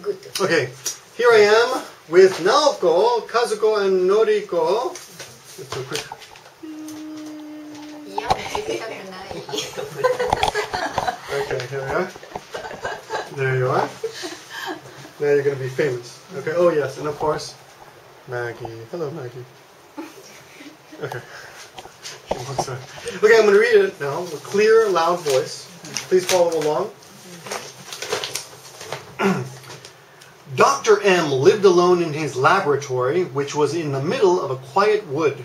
Good. Okay, here I am with Naoko, Kazuko, and Noriko. Let's do a quick. Okay, here we are. There you are. Now you're going to be famous. Okay, oh yes, and of course, Maggie. Hello, Maggie. Okay. Okay, I'm going to read it now with clear, loud voice. Please follow along. Dr. M lived alone in his laboratory, which was in the middle of a quiet wood.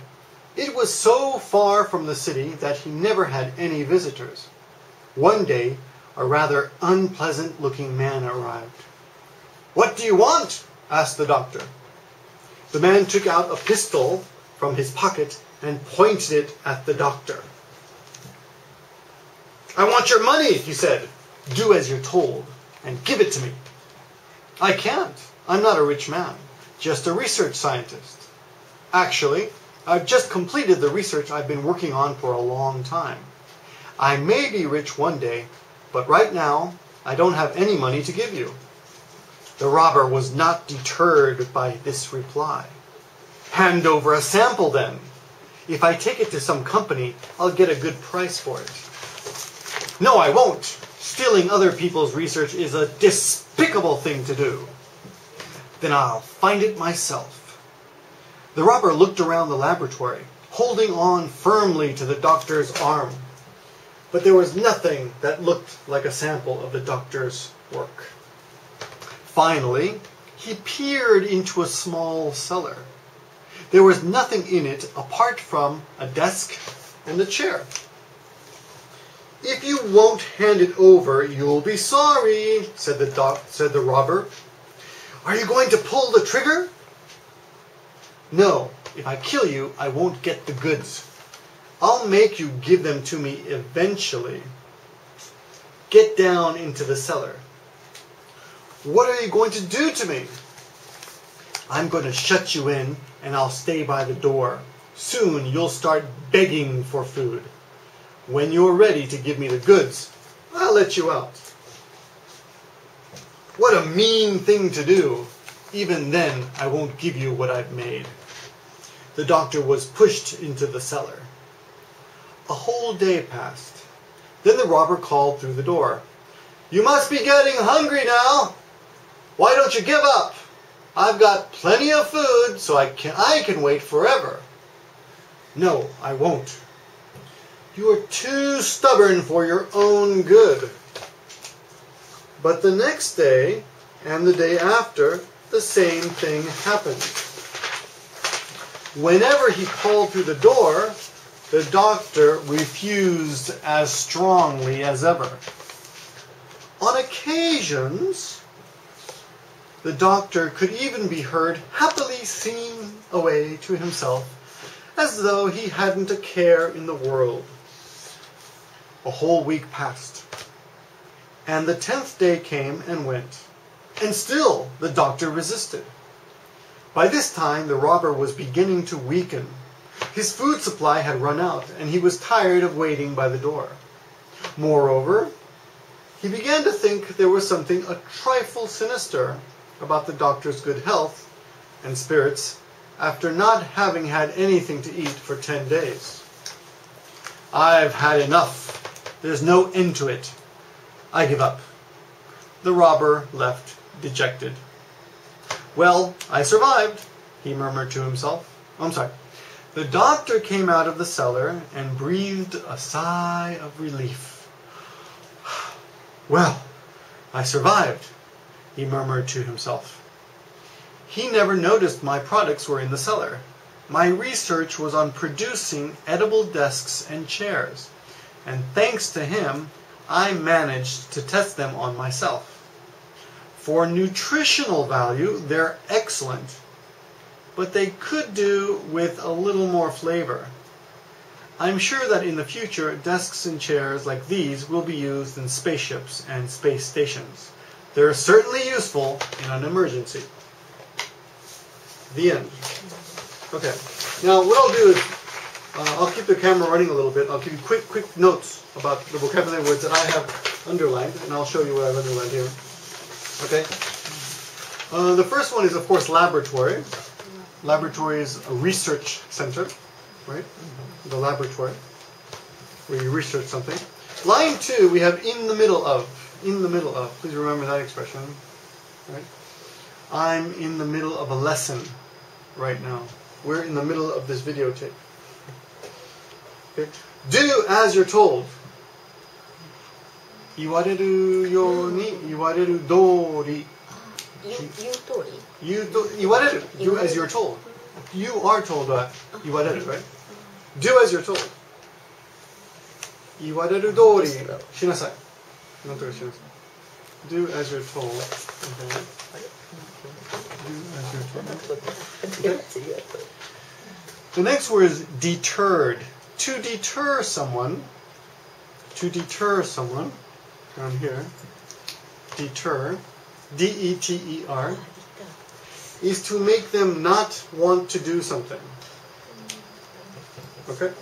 It was so far from the city that he never had any visitors. One day, a rather unpleasant-looking man arrived. "What do you want?" asked the doctor. The man took out a pistol from his pocket and pointed it at the doctor. "I want your money," he said. "Do as you're told and give it to me." "I can't. I'm not a rich man, just a research scientist. Actually, I've just completed the research I've been working on for a long time. I may be rich one day, but right now I don't have any money to give you." The robber was not deterred by this reply. "Hand over a sample then. If I take it to some company, I'll get a good price for it." "No, I won't. Stealing other people's research is a despicable thing to do." "Then I'll find it myself." The robber looked around the laboratory, holding on firmly to the doctor's arm. But there was nothing that looked like a sample of the doctor's work. Finally, he peered into a small cellar. There was nothing in it apart from a desk and a chair. "If you won't hand it over, you'll be sorry," said the robber. "Are you going to pull the trigger?" "No, if I kill you, I won't get the goods. I'll make you give them to me eventually. Get down into the cellar." "What are you going to do to me?" "I'm going to shut you in, and I'll stay by the door. Soon you'll start begging for food. When you're ready to give me the goods, I'll let you out." "What a mean thing to do. Even then, I won't give you what I've made." The doctor was pushed into the cellar. A whole day passed. Then the robber called through the door. "You must be getting hungry now. Why don't you give up? I've got plenty of food, so I can wait forever." "No, I won't." "You are too stubborn for your own good." But the next day, and the day after, the same thing happened. Whenever he called through the door, the doctor refused as strongly as ever. On occasions, the doctor could even be heard happily singing away to himself, as though he hadn't a care in the world. A whole week passed, and the 10th day came and went, and still the doctor resisted. By this time, the robber was beginning to weaken. His food supply had run out, and he was tired of waiting by the door. Moreover, he began to think there was something a trifle sinister about the doctor's good health and spirits after not having had anything to eat for 10 days. "I've had enough. There's no end to it. I give up." The robber left dejected. "Well, I survived," he murmured to himself. I'm sorry. The doctor came out of the cellar and breathed a sigh of relief. "Well, I survived," he murmured to himself. He never noticed my products were in the cellar. My research was on producing edible desks and chairs, and thanks to him, I managed to test them on myself. For nutritional value, they're excellent, but they could do with a little more flavor. I'm sure that in the future, desks and chairs like these will be used in spaceships and space stations. They're certainly useful in an emergency. The end. Okay. Now what I'll do is, I'll keep the camera running a little bit. I'll give you quick notes about the vocabulary words that I have underlined, and I'll show you what I've underlined here. Okay? The first one is, of course, laboratory. Laboratory is a research center, right? The laboratory, where you research something. Line 2, we have in the middle of. In the middle of. Please remember that expression, right? I'm in the middle of a lesson right now. We're in the middle of this videotape. Okay. Do as you're told. 言われるように言われる通り。言われる。Do as you're told. You are told は言われる、right? Do as you're told. 言われる通りしなさい。なんとかしなさい。Do as you're told. Okay. Do as you're told. Okay. The next word is deterred. To deter someone. To deter someone. Down here. Deter. D-E-T-E-R. Is to make them not want to do something. Okay?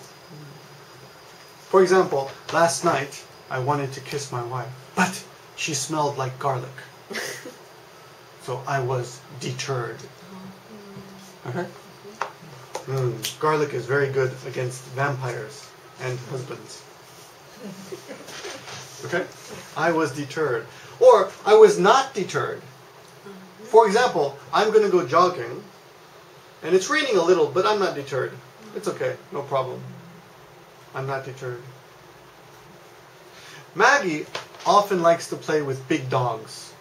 For example, last night I wanted to kiss my wife, but she smelled like garlic. So I was deterred. Okay? Garlic is very good against vampires and husbands. Okay? I was deterred. Or I was not deterred. For example, I'm going to go jogging, and it's raining a little, but I'm not deterred. It's okay, no problem. I'm not deterred. Maggie often likes to play with big dogs.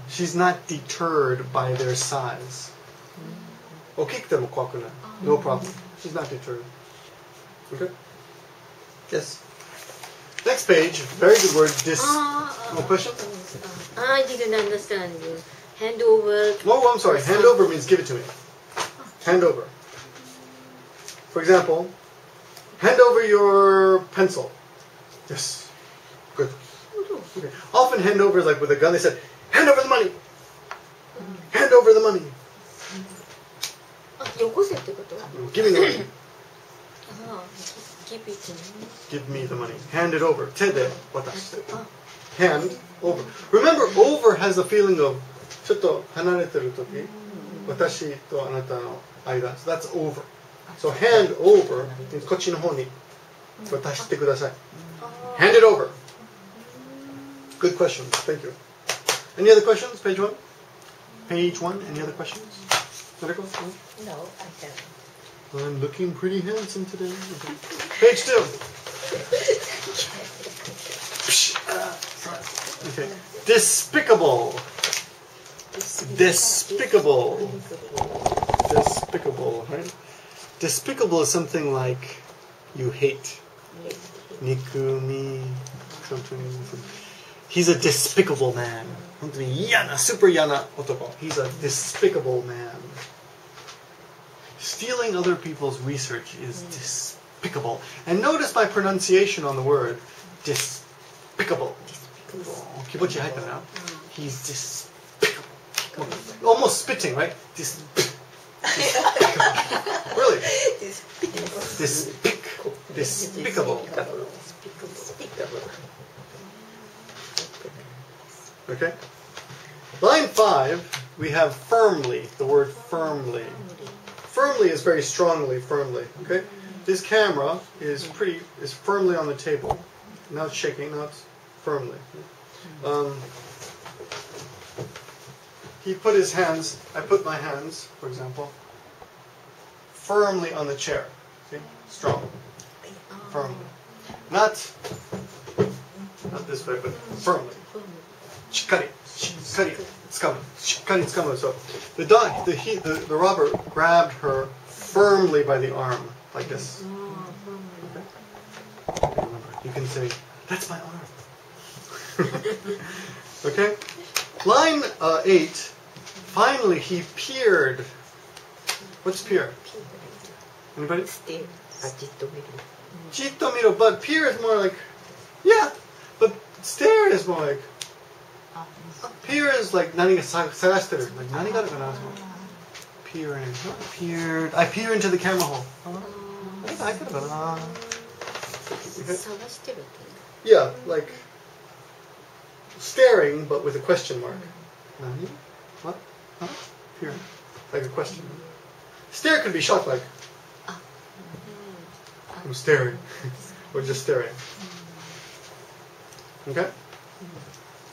She's not deterred by their size. No problem. She's not deterred. Okay? Yes. Next page, very good word. No question? I didn't understand you. Hand over. Oh, I'm sorry. Hand over means give it to me. Hand over. For example, hand over your pencil. Yes. Good. Okay. Often hand over is like with a gun. They said, hand over the money. Hand over the money. Give me the money. Give it to me. Give me the money. Hand it over. 手で渡して。Hand over. Remember, over has the feeling of ちょっと離れてるとき、私とあなたの間。So that's over. So hand over means こっちの方に渡してください。Hand it over. Good questions. Thank you. Any other questions? Page 1? Page 1. Any other questions? No, I haven't. I'm looking pretty handsome today. Okay. Page 2. Okay. Despicable. Despicable. Despicable, right? Despicable is something like you hate. Nikumi. He's a despicable man. Super yana otoko. He's a despicable man. Stealing other people's research is despicable. And notice my pronunciation on the word despicable. Kibochi haita now. He's despicable. Almost spitting, right? Despicable. Really? Despicable. Despicable. Okay? Line 5, we have firmly, the word firmly. Firmly is very strongly, firmly. Okay? This camera is firmly on the table. Now it's shaking, now it's firmly. He put his hands, I put my hands, for example, firmly on the chair. See? Strong. Firmly. Not this way, but firmly. しっかり掴む. So the robber grabbed her firmly by the arm, like this. Okay? Remember, you can say, that's my arm. Okay? Line 8, finally he peered. What's peer? Anybody? Chitto miru, but peer is more like, yeah, but stare is more like, peer is like 何が探してる. Like 何があるかな? Peering. Peered. I peer into the camera hole. Yeah, like staring, but with a question mark. Nani? What? Huh? Here. Like a question. Stare can be shocked like, I'm staring. Or just staring. Okay?